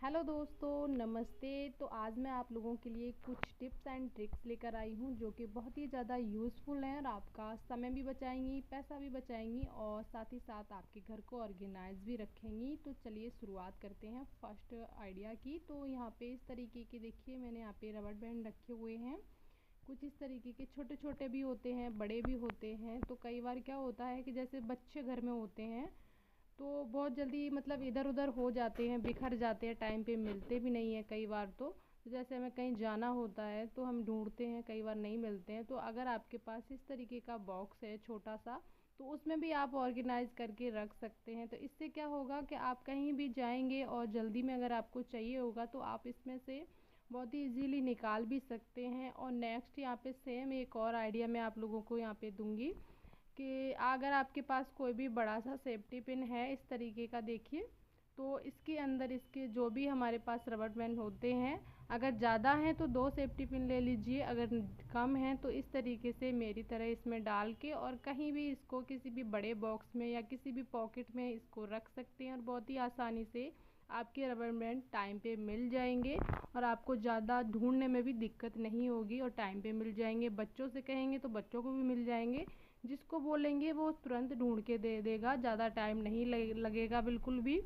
Hello दोस्तों, नमस्ते। तो आज मैं आप लोगों के लिए कुछ टिप्स एंड ट्रिक्स लेकर आई हूँ जो कि बहुत ही ज़्यादा यूज़फुल हैं और आपका समय भी बचाएंगी, पैसा भी बचाएंगी और साथ ही साथ आपके घर को ऑर्गेनाइज भी रखेंगी। तो चलिए शुरुआत करते हैं फर्स्ट आइडिया की। तो यहाँ पे इस तरीके के देखिए, मैंने यहाँ पे रबड़ बैंड रखे हुए हैं। कुछ इस तरीके के छोटे छोटे भी होते हैं, बड़े भी होते हैं। तो कई बार क्या होता है कि जैसे बच्चे घर में होते हैं तो बहुत जल्दी मतलब इधर उधर हो जाते हैं, बिखर जाते हैं, टाइम पे मिलते भी नहीं है कई बार। तो जैसे हमें कहीं जाना होता है तो हम ढूंढते हैं, कई बार नहीं मिलते हैं। तो अगर आपके पास इस तरीके का बॉक्स है छोटा सा, तो उसमें भी आप ऑर्गेनाइज करके रख सकते हैं। तो इससे क्या होगा कि आप कहीं भी जाएंगे और जल्दी में अगर आपको चाहिए होगा तो आप इसमें से बहुत ही इजीली निकाल भी सकते हैं। और नेक्स्ट यहाँ पे सेम एक और आइडिया मैं आप लोगों को यहाँ पे दूंगी कि अगर आपके पास कोई भी बड़ा सा सेफ्टी पिन है इस तरीके का, देखिए, तो इसके अंदर इसके जो भी हमारे पास रबर बैंड होते हैं, अगर ज़्यादा हैं तो दो सेफ्टी पिन ले लीजिए, अगर कम हैं तो इस तरीके से मेरी तरह इसमें डाल के और कहीं भी इसको किसी भी बड़े बॉक्स में या किसी भी पॉकेट में इसको रख सकते हैं और बहुत ही आसानी से आपके रबर बैंड टाइम पे मिल जाएंगे और आपको ज़्यादा ढूंढने में भी दिक्कत नहीं होगी और टाइम पे मिल जाएंगे। बच्चों से कहेंगे तो बच्चों को भी मिल जाएंगे, जिसको बोलेंगे वो तुरंत ढूंढ के दे देगा, ज़्यादा टाइम नहीं लगेगा बिल्कुल भी।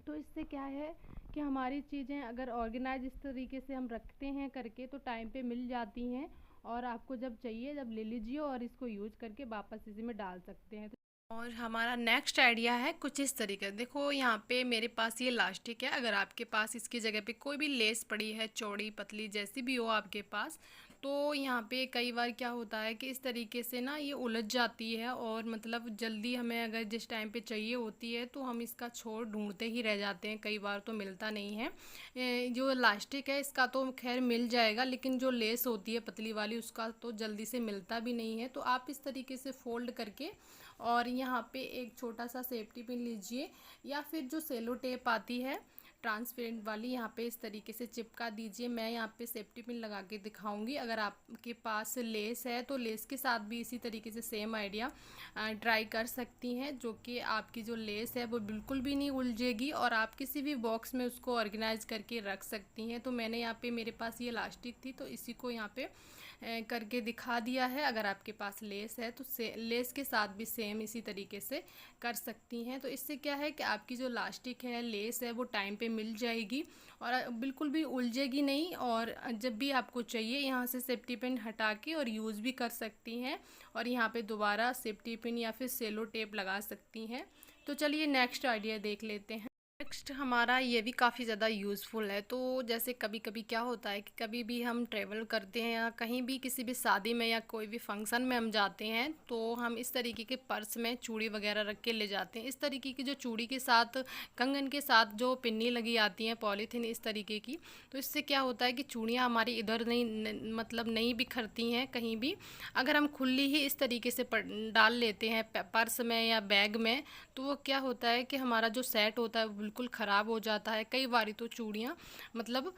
तो इससे क्या है कि हमारी चीज़ें अगर ऑर्गेनाइज इस तरीके से हम रखते हैं करके तो टाइम पे मिल जाती हैं और आपको जब चाहिए जब ले लीजिए और इसको यूज करके वापस इसी में डाल सकते हैं। और हमारा नेक्स्ट आइडिया है कुछ इस तरीके, देखो यहाँ पे मेरे पास ये लास्टिक है। अगर आपके पास इसकी जगह पे कोई भी लेस पड़ी है, चौड़ी पतली जैसी भी हो आपके पास, तो यहाँ पे कई बार क्या होता है कि इस तरीके से ना ये उलझ जाती है और मतलब जल्दी हमें अगर जिस टाइम पे चाहिए होती है तो हम इसका छोर ढूंढते ही रह जाते हैं, कई बार तो मिलता नहीं है। जो इलास्टिक है इसका तो खैर मिल जाएगा, लेकिन जो लेस होती है पतली वाली उसका तो जल्दी से मिलता भी नहीं है। तो आप इस तरीके से फोल्ड करके और यहाँ पे एक छोटा सा सेफ्टी पिन लीजिए या फिर जो सेलो टेप आती है ट्रांसपेरेंट वाली, यहाँ पे इस तरीके से चिपका दीजिए। मैं यहाँ पे सेफ्टी पिन लगा के दिखाऊंगी। अगर आपके पास लेस है तो लेस के साथ भी इसी तरीके से सेम आइडिया ट्राई कर सकती हैं, जो कि आपकी जो लेस है वो बिल्कुल भी नहीं उलझेगी और आप किसी भी बॉक्स में उसको ऑर्गेनाइज करके रख सकती हैं। तो मैंने यहाँ पे मेरे पास ये इलास्टिक थी तो इसी को यहाँ पे करके दिखा दिया है। अगर आपके पास लेस है तो लेस के साथ भी सेम इसी तरीके से कर सकती हैं। तो इससे क्या है कि आपकी जो लास्टिक है, लेस है, वो टाइम पे मिल जाएगी और बिल्कुल भी उलझेगी नहीं। और जब भी आपको चाहिए यहाँ से सेफ्टी पिन हटा के और यूज़ भी कर सकती हैं और यहाँ पे दोबारा सेफ्टी पिन या फिर सेलो टेप लगा सकती हैं। तो चलिए नेक्स्ट आइडिया देख लेते हैं। नेक्स्ट हमारा ये भी काफ़ी ज़्यादा यूज़फुल है। तो जैसे कभी कभी क्या होता है कि कभी भी हम ट्रेवल करते हैं या कहीं भी किसी भी शादी में या कोई भी फंक्शन में हम जाते हैं तो हम इस तरीके के पर्स में चूड़ी वगैरह रख के ले जाते हैं। इस तरीके की जो चूड़ी के साथ कंगन के साथ जो पिन्नी लगी आती है पॉलीथीन इस तरीके की, तो इससे क्या होता है कि चूड़ियाँ हमारी इधर मतलब नहीं बिखरती हैं कहीं भी। अगर हम खुली ही इस तरीके से डाल लेते हैं पर्स में या बैग में, तो वो क्या होता है कि हमारा जो सेट होता है वो बिल्कुल ख़राब हो जाता है। कई बार तो चूड़ियाँ मतलब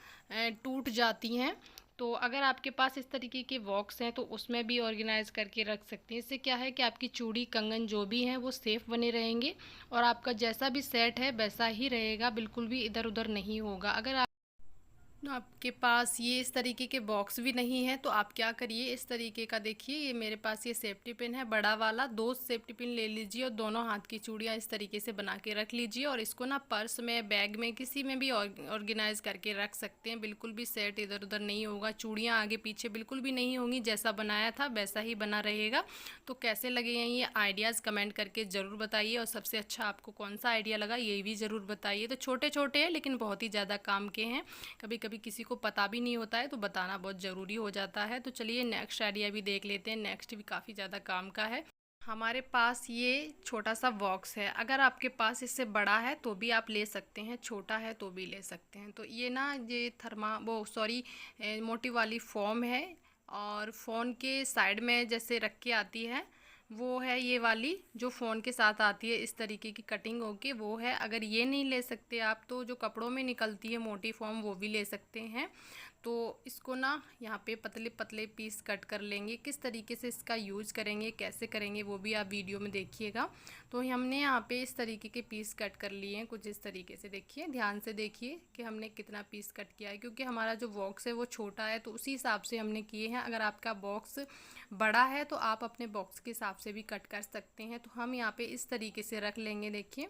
टूट जाती हैं। तो अगर आपके पास इस तरीके के बॉक्स हैं तो उसमें भी ऑर्गेनाइज करके रख सकते हैं। इससे क्या है कि आपकी चूड़ी कंगन जो भी हैं वो सेफ़ बने रहेंगे और आपका जैसा भी सेट है वैसा ही रहेगा, बिल्कुल भी इधर उधर नहीं होगा। अगर आपके पास ये इस तरीके के बॉक्स भी नहीं है तो आप क्या करिए, इस तरीके का देखिए, ये मेरे पास ये सेफ्टी पिन है बड़ा वाला, दो सेफ्टी पिन ले लीजिए और दोनों हाथ की चूड़ियाँ इस तरीके से बना के रख लीजिए और इसको ना पर्स में, बैग में, किसी में भी ऑर्गेनाइज करके रख सकते हैं। बिल्कुल भी सेट इधर उधर नहीं होगा, चूड़ियाँ आगे पीछे बिल्कुल भी नहीं होंगी, जैसा बनाया था वैसा ही बना रहेगा। तो कैसे लगे हैं ये आइडियाज़ कमेंट करके ज़रूर बताइए और सबसे अच्छा आपको कौन सा आइडिया लगा ये भी ज़रूर बताइए। तो छोटे छोटे हैं लेकिन बहुत ही ज़्यादा काम के हैं, कभी कभी किसी को पता भी नहीं होता है तो बताना बहुत ज़रूरी हो जाता है। तो चलिए नेक्स्ट आइडिया भी देख लेते हैं। नेक्स्ट भी काफ़ी ज़्यादा काम का है। हमारे पास ये छोटा सा बॉक्स है, अगर आपके पास इससे बड़ा है तो भी आप ले सकते हैं, छोटा है तो भी ले सकते हैं। तो ये ना ये मोटी वाली फोम है और फ़ोन के साइड में जैसे रख के आती है वो है ये वाली जो फ़ोन के साथ आती है, इस तरीके की कटिंग होके वो है। अगर ये नहीं ले सकते आप तो जो कपड़ों में निकलती है मोटी फ़ॉर्म वो भी ले सकते हैं। तो इसको ना यहाँ पे पतले पतले पीस कट कर लेंगे। किस तरीके से इसका यूज़ करेंगे, कैसे करेंगे, वो भी आप वीडियो में देखिएगा। तो हमने यहाँ पे इस तरीके के पीस कट कर लिए हैं, कुछ इस तरीके से। देखिए, ध्यान से देखिए कि हमने कितना पीस कट किया है, क्योंकि हमारा जो बॉक्स है वो छोटा है, तो उसी हिसाब से हमने किए हैं। अगर आपका बॉक्स बड़ा है तो आप अपने बॉक्स के हिसाब से भी कट कर सकते हैं। तो हम यहाँ पे इस तरीके से रख लेंगे। देखिए,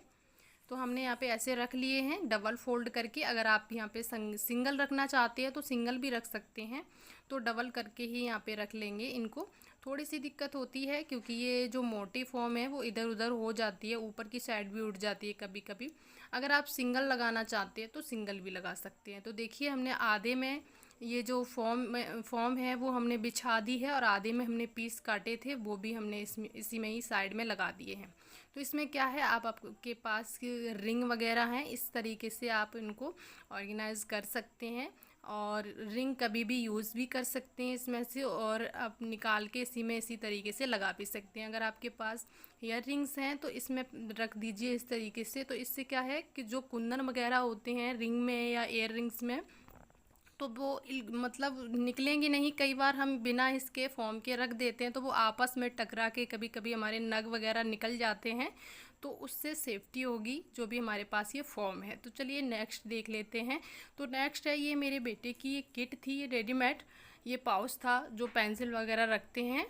तो हमने यहाँ पे ऐसे रख लिए हैं डबल फोल्ड करके। अगर आप यहाँ पे सिंगल रखना चाहते हैं तो सिंगल भी रख सकते हैं, तो डबल करके ही यहाँ पे रख लेंगे इनको। थोड़ी सी दिक्कत होती है क्योंकि ये जो मोटी फॉर्म है वो इधर उधर हो जाती है, ऊपर की साइड भी उठ जाती है कभी कभी। अगर आप सिंगल लगाना चाहते हैं तो सिंगल भी लगा सकते हैं। तो देखिए, हमने आधे में ये जो फॉर्म है वो हमने बिछा दी है, और आधे में हमने पीस काटे थे वो भी हमने इसी में ही साइड में लगा दिए हैं। तो इसमें क्या है, आपके पास रिंग वगैरह हैं, इस तरीके से आप इनको ऑर्गेनाइज कर सकते हैं, और रिंग कभी भी यूज़ भी कर सकते हैं इसमें से, और आप निकाल के इसी तरीके से लगा भी सकते हैं। अगर आपके पास ईयर रिंग्स हैं तो इसमें रख दीजिए इस तरीके से। तो इससे क्या है कि जो कुंदन वगैरह होते हैं रिंग में या ईयर रिंग्स में, तो वो मतलब निकलेंगे नहीं। कई बार हम बिना इसके फॉर्म के रख देते हैं तो वो आपस में टकरा के कभी कभी हमारे नग वगैरह निकल जाते हैं, तो उससे सेफ्टी होगी जो भी हमारे पास ये फॉर्म है। तो चलिए नेक्स्ट देख लेते हैं। तो नेक्स्ट है, ये मेरे बेटे की एक किट थी, ये रेडीमेड ये पाउच था जो पेंसिल वगैरह रखते हैं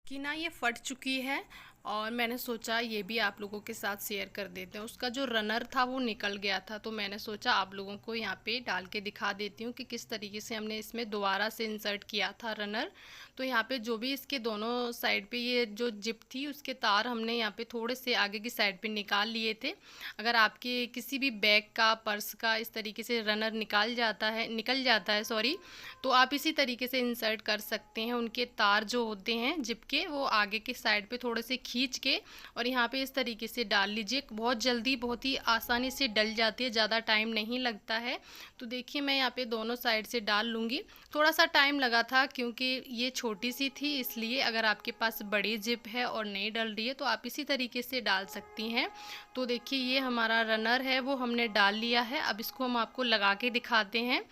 कि ना, ये फट चुकी है, और मैंने सोचा ये भी आप लोगों के साथ शेयर कर देते हैं। उसका जो रनर था वो निकल गया था, तो मैंने सोचा आप लोगों को यहाँ पे डाल के दिखा देती हूँ कि किस तरीके से हमने इसमें दोबारा से इंसर्ट किया था रनर। तो यहाँ पे जो भी इसके दोनों साइड पे ये जो जिप थी उसके तार हमने यहाँ पे थोड़े से आगे की साइड पे निकाल लिए थे। अगर आपके किसी भी बैग का, पर्स का इस तरीके से रनर निकल जाता है सॉरी, तो आप इसी तरीके से इंसर्ट कर सकते हैं। उनके तार जो होते हैं जिप के, वो आगे के साइड पे थोड़े से खींच के और यहाँ पे इस तरीके से डाल लीजिए। बहुत जल्दी, बहुत ही आसानी से डल जाती है, ज़्यादा टाइम नहीं लगता है। तो देखिए, मैं यहाँ पे दोनों साइड से डाल लूँगी। थोड़ा सा टाइम लगा था क्योंकि ये छोटी सी थी, इसलिए। अगर आपके पास बड़ी जिप है और नहीं डल रही है तो आप इसी तरीके से डाल सकती हैं। तो देखिए, ये हमारा रनर है वो हमने डाल लिया है। अब इसको हम आपको लगा के दिखाते हैं।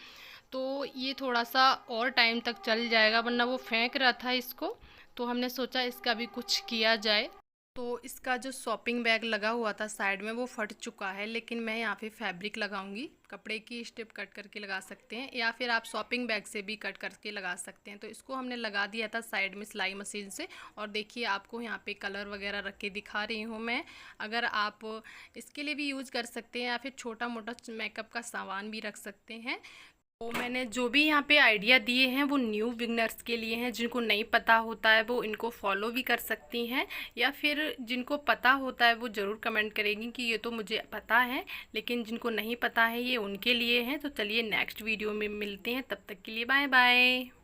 तो ये थोड़ा सा और टाइम तक चल जाएगा, वरना वो फेंक रहा था इसको, तो हमने सोचा इसका भी कुछ किया जाए। तो इसका जो शॉपिंग बैग लगा हुआ था साइड में वो फट चुका है, लेकिन मैं यहाँ पे फैब्रिक लगाऊंगी। कपड़े की स्ट्रिप कट करके लगा सकते हैं, या फिर आप शॉपिंग बैग से भी कट करके लगा सकते हैं। तो इसको हमने लगा दिया था साइड में सिलाई मशीन से। और देखिए, आपको यहाँ पे कलर वगैरह रख के दिखा रही हूँ मैं। अगर आप इसके लिए भी यूज़ कर सकते हैं, या फिर छोटा मोटा मेकअप का सामान भी रख सकते हैं। तो मैंने जो भी यहाँ पे आइडिया दिए हैं वो न्यू बिगनर्स के लिए हैं। जिनको नहीं पता होता है वो इनको फॉलो भी कर सकती हैं, या फिर जिनको पता होता है वो ज़रूर कमेंट करेंगी कि ये तो मुझे पता है, लेकिन जिनको नहीं पता है ये उनके लिए हैं। तो चलिए नेक्स्ट वीडियो में मिलते हैं, तब तक के लिए बाय बाय।